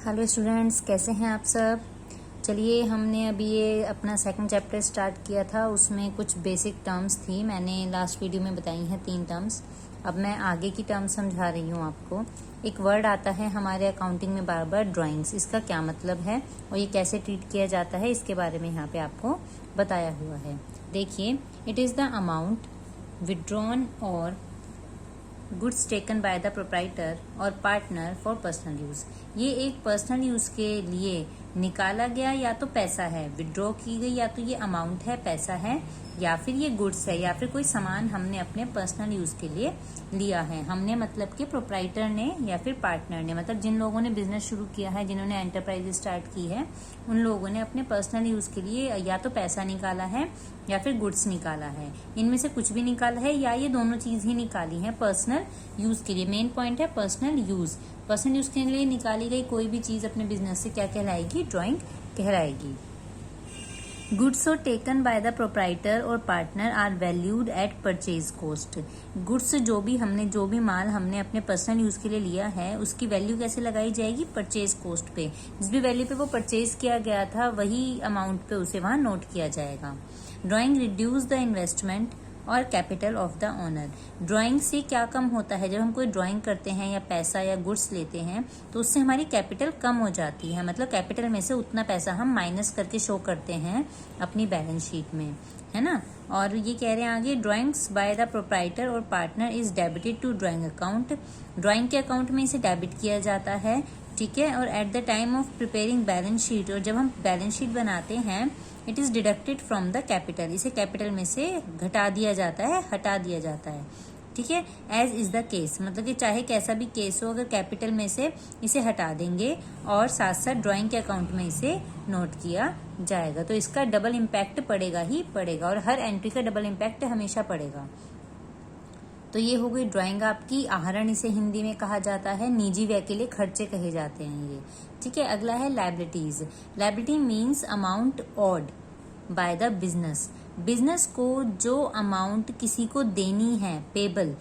Hello students, कैसे हैं आप सब। चलिए, हमने अभी ये अपना सेकंड चैप्टर स्टार्ट किया था। उसमें कुछ बेसिक टर्म्स थी, मैंने लास्ट वीडियो में बताई हैं 3 टर्म्स। अब मैं आगे की टर्म्स समझा रही हूँ आपको। एक वर्ड आता है हमारे अकाउंटिंग में बार बार, ड्राइंग्स। इसका क्या मतलब है और ये कैसे ट्रीट किया जाता है, इसके बारे में यहाँ पे आपको बताया हुआ है। देखिए, it is the amount withdrawn or goods taken by the proprietor और पार्टनर फॉर पर्सनल यूज। ये एक पर्सनल यूज के लिए निकाला गया या तो पैसा है, विड्रॉ की गई, या तो ये अमाउंट है, पैसा है, या फिर ये गुड्स है, या फिर कोई सामान हमने अपने पर्सनल यूज के लिए लिया है। हमने मतलब कि प्रोप्राइटर ने या फिर पार्टनर ने, मतलब जिन लोगों ने बिजनेस शुरू किया है, जिन्होंने एंटरप्राइज स्टार्ट की है, उन लोगों ने अपने पर्सनल यूज के लिए या तो पैसा निकाला है या फिर गुड्स निकाला है। इनमें से कुछ भी निकाला है या ये दोनों चीज ही निकाली है पर्सनल यूज के लिए। मेन पॉइंट है पर्सनल यूज। पर्सनल यूज के लिए निकाली गई कोई भी चीज अपने बिजनेस से क्या कहलाएगी? ड्राइंग कहलाएगी। गुड्स और टेकन बाय द प्रोप्राइटर और partner are valued at purchase cost. Goods जो भी माल हमने अपने पर्सनल यूज के लिए लिया है, उसकी वैल्यू कैसे लगाई जाएगी? परचेज कॉस्ट पे। जिस भी वैल्यू पे वो परचेज किया गया था, वही अमाउंट पे उसे वहां नोट किया जाएगा। ड्राइंग रिड्यूस द इन्वेस्टमेंट और capital of the owner. Drawing से क्या कम होता है? जब हम कोई ड्राइंग करते हैं या पैसा या गुड्स लेते हैं, तो उससे हमारी कैपिटल कम हो जाती है। मतलब कैपिटल में से उतना पैसा हम माइनस करके शो करते हैं अपनी बैलेंस शीट में, है ना। और ये कह रहे हैं आगे, ड्राइंग्स बाय द प्रोप्राइटर और partner is debited to drawing account. Drawing के अकाउंट में इसे डेबिट किया जाता है, ठीक है। और at the time of preparing balance sheet, और जब हम बैलेंस शीट बनाते हैं, it is deducted from the capital. इसे कैपिटल में से घटा दिया जाता है, हटा दिया जाता है, ठीक है। एज इज द केस, मतलब कि चाहे कैसा भी केस हो, अगर कैपिटल में से इसे हटा देंगे और साथ साथ ड्राइंग के अकाउंट में इसे नोट किया जाएगा, तो इसका डबल इम्पैक्ट पड़ेगा ही पड़ेगा, और हर एंट्री का डबल इम्पैक्ट हमेशा पड़ेगा। तो ये हो गई ड्राइंग आपकी। आहरण इसे हिंदी में कहा जाता है। निजी व्यय के लिए खर्चे कहे जाते हैं ये, ठीक है। अगला है liabilities. Liability means amount odd by the business. Business को जो अमाउंट किसी को देनी है, पेबल,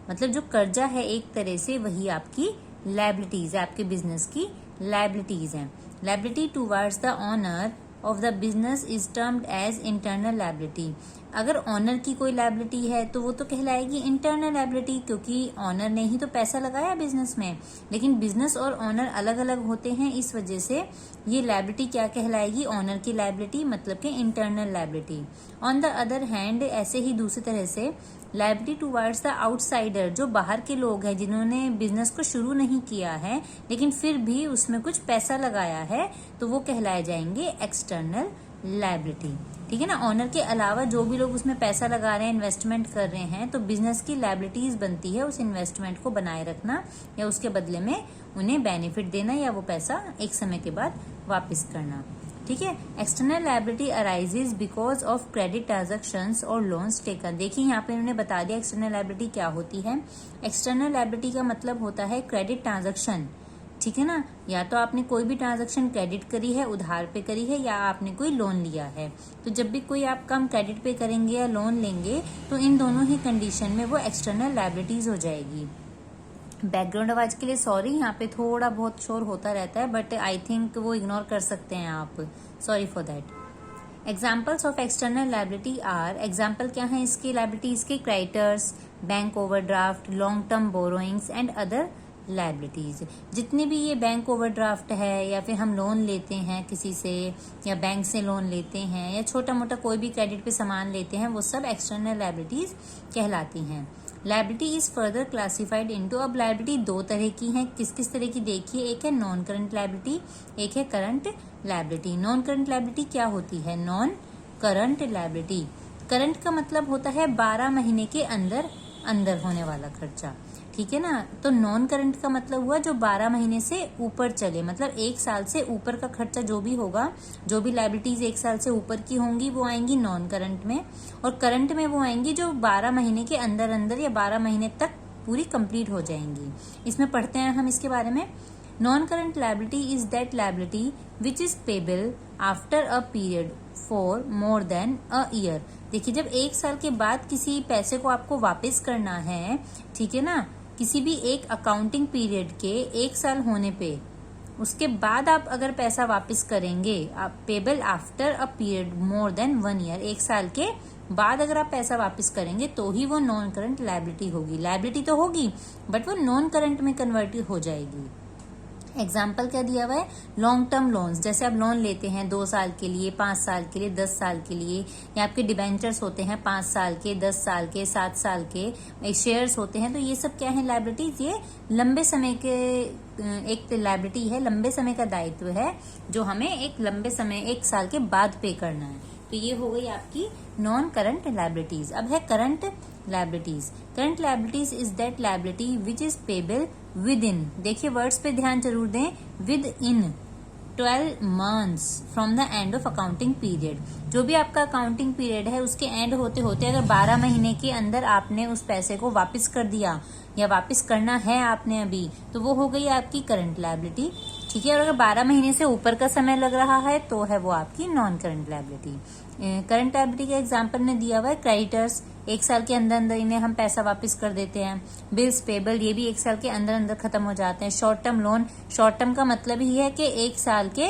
मतलब जो कर्जा है एक तरह से, वही आपकी लायबिलिटीज है, आपके बिजनेस की लायबिलिटीज है। Liability towards the owner of the business is termed as internal liability. अगर ऑनर की कोई लायबिलिटी है तो वो तो कहलाएगी इंटरनल लायबिलिटी, क्योंकि ऑनर ने ही तो पैसा लगाया बिजनेस में। लेकिन बिजनेस और ऑनर अलग अलग होते हैं, इस वजह से ये लायबिलिटी क्या कहलाएगी? ऑनर की लायबिलिटी, मतलब कि internal liability. On the other hand, ऐसे ही दूसरी तरह से लायबिलिटी टुवर्ड्स द आउटसाइडर, जो बाहर के लोग हैं, जिन्होंने बिजनेस को शुरू नहीं किया है लेकिन फिर भी उसमें कुछ पैसा लगाया है, तो वो कहलाए जाएंगे एक्सटर्नल लायबिलिटी, ठीक है ना। ऑनर के अलावा जो भी लोग उसमें पैसा लगा रहे हैं, इन्वेस्टमेंट कर रहे हैं, तो बिजनेस की लायबिलिटीज बनती है उस इन्वेस्टमेंट को बनाए रखना, या उसके बदले में उन्हें बेनिफिट देना, या वो पैसा एक समय के बाद वापस करना, ठीक है। External liability arises because of credit transactions और लोन्स टेकन। देखिए, यहाँ पे इन्होंने बता दिया एक्सटर्नल लायबिलिटी क्या होती है। एक्सटर्नल लायबिलिटी का मतलब होता है क्रेडिट ट्रांजेक्शन, ठीक है ना। या तो आपने कोई भी ट्रांजैक्शन क्रेडिट करी है, उधार पे करी है, या आपने कोई लोन लिया है। तो जब भी कोई आप कम क्रेडिट पे करेंगे या लोन लेंगे, तो इन दोनों ही कंडीशन में वो एक्सटर्नल लायबिलिटीज हो जाएगी। बैकग्राउंड आवाज के लिए सॉरी, यहाँ पे थोड़ा बहुत शोर होता रहता है, बट आई थिंक वो इग्नोर कर सकते हैं आप, sorry for that. Examples of external liability are, example क्या है इसकी लायबिलिटीज के? Creditors, bank overdraft, long term borrowings and other liabilities. जितने भी ये बैंक ओवरड्राफ्ट है, या फिर हम लोन लेते हैं किसी से, या बैंक से लोन लेते हैं, या छोटा मोटा कोई भी क्रेडिट पे सामान लेते हैं, वो सब एक्सटर्नल लायबिलिटीज कहलाती हैं। Liability is further classified into, अब लायबिलिटी 2 तरह की हैं। किस किस तरह की? देखिए, एक है नॉन करंट लायबिलिटी, एक है current liability. Non current liability क्या होती है? नॉन करंट लायबिलिटी, करंट का मतलब होता है 12 महीने के अंदर अंदर होने वाला खर्चा, ठीक है ना। तो नॉन करंट का मतलब हुआ जो 12 महीने से ऊपर चले, मतलब 1 साल से ऊपर का खर्चा जो भी होगा, जो भी लायबिलिटीज 1 साल से ऊपर की होंगी, वो आएंगी नॉन करंट में। और करंट में वो आएंगी जो 12 महीने के अंदर अंदर या 12 महीने तक पूरी कंप्लीट हो जाएंगी। इसमें पढ़ते हैं हम इसके बारे में। Non current liability is that liability which is payable after a period for more than a year. देखिए, जब 1 साल के बाद किसी पैसे को आपको वापस करना है, ठीक है ना, किसी भी एक अकाउंटिंग पीरियड के 1 साल होने पे, उसके बाद आप अगर पैसा वापस करेंगे, आप payable after a period more than 1 year, 1 साल के बाद अगर आप पैसा वापस करेंगे तो ही वो नॉन करंट लायबिलिटी होगी। लायबिलिटी तो होगी बट वो नॉन करंट में कन्वर्ट हो जाएगी। एग्जाम्पल क्या दिया हुआ है, लॉन्ग टर्म लोन्स, जैसे आप लोन लेते हैं 2 साल के लिए, 5 साल के लिए, 10 साल के लिए, या आपके डिबेंचर्स होते हैं 5 साल के, 10 साल के, 7 साल के, शेयर्स होते हैं, तो ये सब क्या है लायबिलिटीज, ये लंबे समय के एक लायबिलिटी है, लंबे समय का दायित्व है जो हमें एक लंबे समय 1 साल के बाद पे करना है। तो ये हो गई आपकी नॉन करंट लायबिलिटीज। अब है current liabilities. Current liabilities is that liability which is payable with in, देखिए वर्ड्स पे ध्यान जरूर दें, with in 12 months from the end of accounting period. जो भी आपका अकाउंटिंग पीरियड है उसके एंड होते होते अगर 12 महीने के अंदर आपने उस पैसे को वापस कर दिया या वापस करना है आपने अभी, तो वो हो गई आपकी करंट लायबिलिटी। ठीक है, और अगर 12 महीने से ऊपर का समय लग रहा है तो है वो आपकी non current liability. Current liability का एग्जांपल में दिया हुआ है क्रेडिटर्स, 1 साल के अंदर अंदर इन्हें हम पैसा वापस कर देते हैं। बिल्स पेबल, ये भी 1 साल के अंदर अंदर खत्म हो जाते हैं। Short term loan, short term का मतलब ही है कि 1 साल के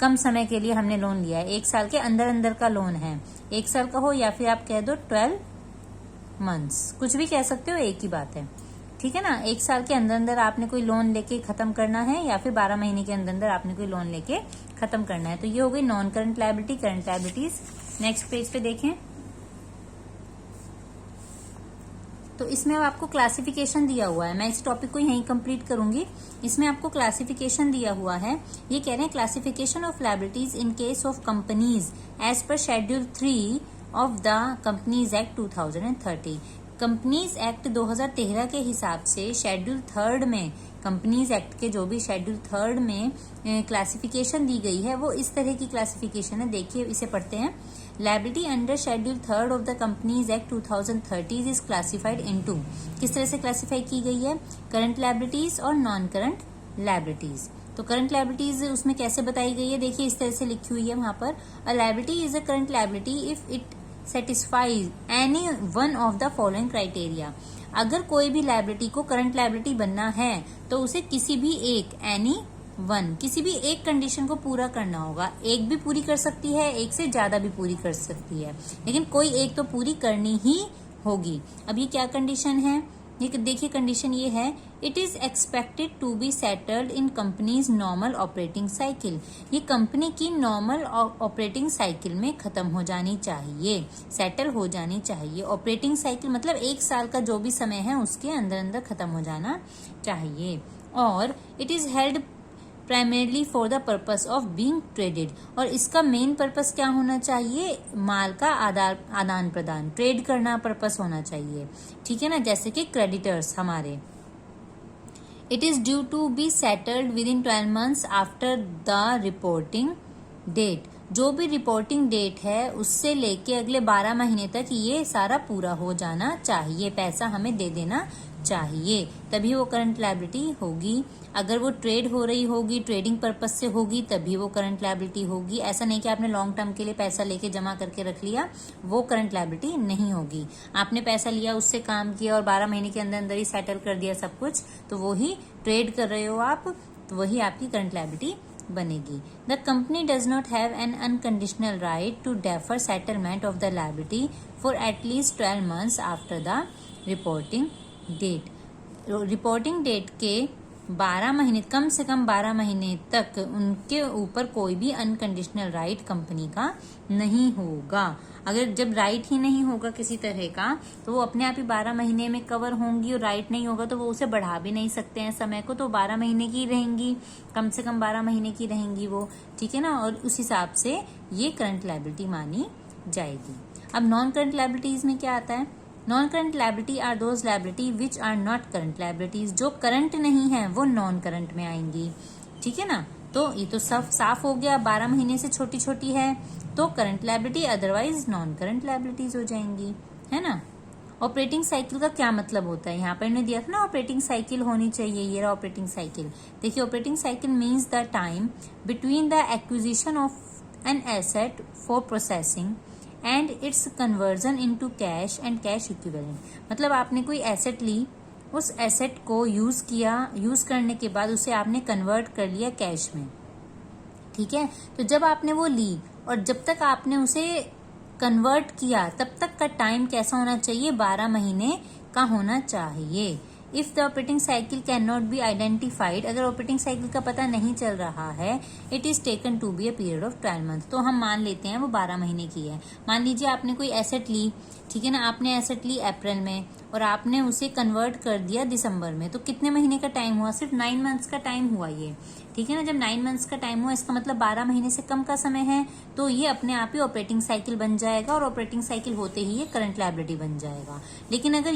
कम समय के लिए हमने लोन लिया है, 1 साल के अंदर अंदर का लोन है, 1 साल का हो या फिर आप कह दो 12 months, कुछ भी कह सकते हो, एक ही बात है। ठीक है ना, 1 साल के अंदर अंदर आपने कोई लोन लेके खत्म करना है या फिर 12 महीने के अंदर अंदर आपने कोई लोन लेके खत्म करना है, तो ये हो गई non current liability, current liabilities. Next page पे देखें तो इसमें अब आपको क्लासिफिकेशन दिया हुआ है, मैं इस टॉपिक को यहीं कंप्लीट करूंगी। इसमें आपको क्लासिफिकेशन दिया हुआ है, ये कह रहे हैं classification of liabilities in case of companies as per schedule 3 of the companies act 2030। Companies act 2013 के हिसाब से शेड्यूल 3 में, कंपनीज एक्ट के जो भी शेड्यूल 3 में क्लासिफिकेशन दी गई है वो इस तरह की क्लासिफिकेशन है। देखिए इसे पढ़ते हैं। Liability under schedule 3 of the companies act 2030 is classified into, किस तरह से क्लासिफाई की गई है, करंट लायबिलिटीज और नॉन करंट लायबिलिटीज। तो करंट लायबिलिटीज उसमें कैसे बताई गई है, देखिए इस तरह से लिखी हुई है वहां पर, अ liability is a current liability if it satisfies any one of the following criteria. अगर कोई भी लायबिलिटी को करंट लायबिलिटी बनना है तो उसे किसी भी एक, एनी वन, किसी भी एक कंडीशन को पूरा करना होगा। एक भी पूरी कर सकती है, एक से ज्यादा भी पूरी कर सकती है, लेकिन कोई एक तो पूरी करनी ही होगी। अब ये क्या कंडीशन है, ये देखिए कंडीशन ये है, it is expected to be settled in companies normal operating cycle. ये कंपनी की नॉर्मल ऑपरेटिंग साइकिल में खत्म हो जानी चाहिए, सेटल हो जानी चाहिए। ऑपरेटिंग साइकिल मतलब 1 साल का जो भी समय है उसके अंदर अंदर खत्म हो जाना चाहिए। और it is held primarily for the purpose of being traded, और इसका मेन पर्पस क्या होना चाहिए, माल का आदान प्रदान, ट्रेड करना पर्पस होना चाहिए। ठीक है ना, जैसे कि क्रेडिटर्स हमारे। It is due to be settled within 12 months after the reporting date. जो भी रिपोर्टिंग डेट है उससे लेके अगले 12 महीने तक ये सारा पूरा हो जाना चाहिए, पैसा हमें दे देना चाहिए, तभी वो करंट लायबिलिटी होगी। अगर वो ट्रेड हो रही होगी, ट्रेडिंग पर्पस से होगी, तभी वो करंट लायबिलिटी होगी। ऐसा नहीं कि आपने लॉन्ग टर्म के लिए पैसा लेके जमा करके रख लिया, वो करंट लायबिलिटी नहीं होगी। आपने पैसा लिया, उससे काम किया और 12 महीने के अंदर अंदर ही सेटल कर दिया सब कुछ, तो वो ही ट्रेड कर रहे हो आप, तो वही आपकी करंट लायबिलिटी बनेगी। The company does not have an unconditional right to defer settlement of the liability for at least 12 months after the reporting date. Reporting date के 12 महीने, कम से कम 12 महीने तक उनके ऊपर कोई भी अनकंडीशनल राइट कंपनी का नहीं होगा। अगर जब राइट ही नहीं होगा किसी तरह का तो वो अपने आप ही 12 महीने में कवर होंगी, और राइट नहीं होगा तो वो उसे बढ़ा भी नहीं सकते हैं समय को, तो 12 महीने की रहेंगी, कम से कम 12 महीने की रहेंगी वो। ठीक है ना, और उस हिसाब से ये करंट लायबिलिटी मानी जाएगी। अब नॉन करंट लायबिलिटीज में क्या आता है, non current liability are those liability which are not current liabilities. जो करंट नहीं है वो नॉन करंट में आएंगी। ठीक है ना, तो ये तो सब साफ हो गया, 12 महीने से छोटी छोटी है तो current liability, otherwise non current liabilities हो जाएंगी, है ना। ऑपरेटिंग साइकिल का क्या मतलब होता है, यहाँ पर इन्होंने दिया था ना ऑपरेटिंग साइकिल होनी चाहिए, ये रहा ऑपरेटिंग साइकिल। देखिए operating cycle means the time between the acquisition of an asset for processing and it's conversion into cash and cash equivalent. मतलब आपने कोई एसेट ली, उस एसेट को यूज करने के बाद उसे आपने कन्वर्ट कर लिया कैश में, ठीक है। तो जब आपने वो ली और जब तक आपने उसे कन्वर्ट किया तब तक का टाइम कैसा होना चाहिए, 12 महीने का होना चाहिए। If the operating cycle can not be identified, अगर ऑपरेटिंग साइकिल का पता नहीं चल रहा है, it is taken to be a period of 12 month, तो हम मान लेते हैं वो 12 महीने की है। मान लीजिए आपने कोई एसेट ली, ठीक है ना, आपने एसेट ली अप्रैल में और आपने उसे कन्वर्ट कर दिया दिसंबर में, तो कितने महीने का टाइम हुआ, सिर्फ 9 मंथ्स का टाइम हुआ ये, ठीक है ना। जब 9 मंथ्स का टाइम हुआ इसका मतलब 12 महीने से कम का समय है, तो ये अपने आप ही ऑपरेटिंग साइकिल बन जाएगा और ऑपरेटिंग साइकिल होते ही ये करंट लायबिलिटी बन जाएगा। लेकिन अगर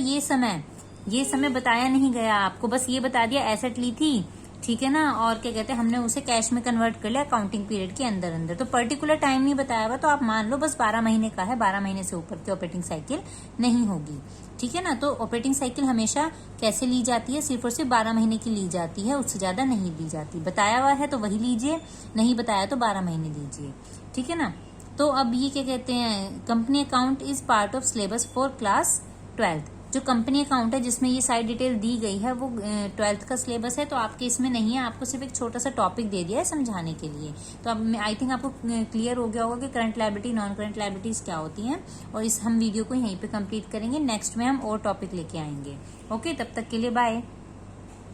ये समय बताया नहीं गया आपको, बस ये बता दिया एसेट ली थी, ठीक है ना, और क्या कहते हैं हमने उसे कैश में कन्वर्ट कर लिया अकाउंटिंग पीरियड के अंदर, तो पर्टिकुलर टाइम नहीं बताया हुआ, तो आप मान लो बस 12 महीने का है, 12 महीने से ऊपर की ऑपरेटिंग साइकिल नहीं होगी, ठीक है ना। तो ऑपरेटिंग साइकिल हमेशा कैसे ली जाती है, सिर्फ और सिर्फ 12 महीने की ली जाती है, उससे ज्यादा नहीं ली जाती। बताया हुआ है तो वही लीजिए, नहीं बताया तो 12 महीने लीजिए, ठीक है ना। तो अब ये क्या कहते हैं, company account is part of syllabus for class 12th। जो कंपनी अकाउंट है जिसमें ये सारी डिटेल दी गई है वो 12th का सिलेबस है, तो आपके इसमें नहीं है, आपको सिर्फ एक छोटा सा टॉपिक दे दिया है समझाने के लिए। तो अब आई थिंक आपको क्लियर हो गया होगा कि current liability, non current liabilities क्या होती हैं, और हम वीडियो को यहीं पे कंप्लीट करेंगे। नेक्स्ट में हम और टॉपिक लेके आएंगे। ओके, तब तक के लिए बाय।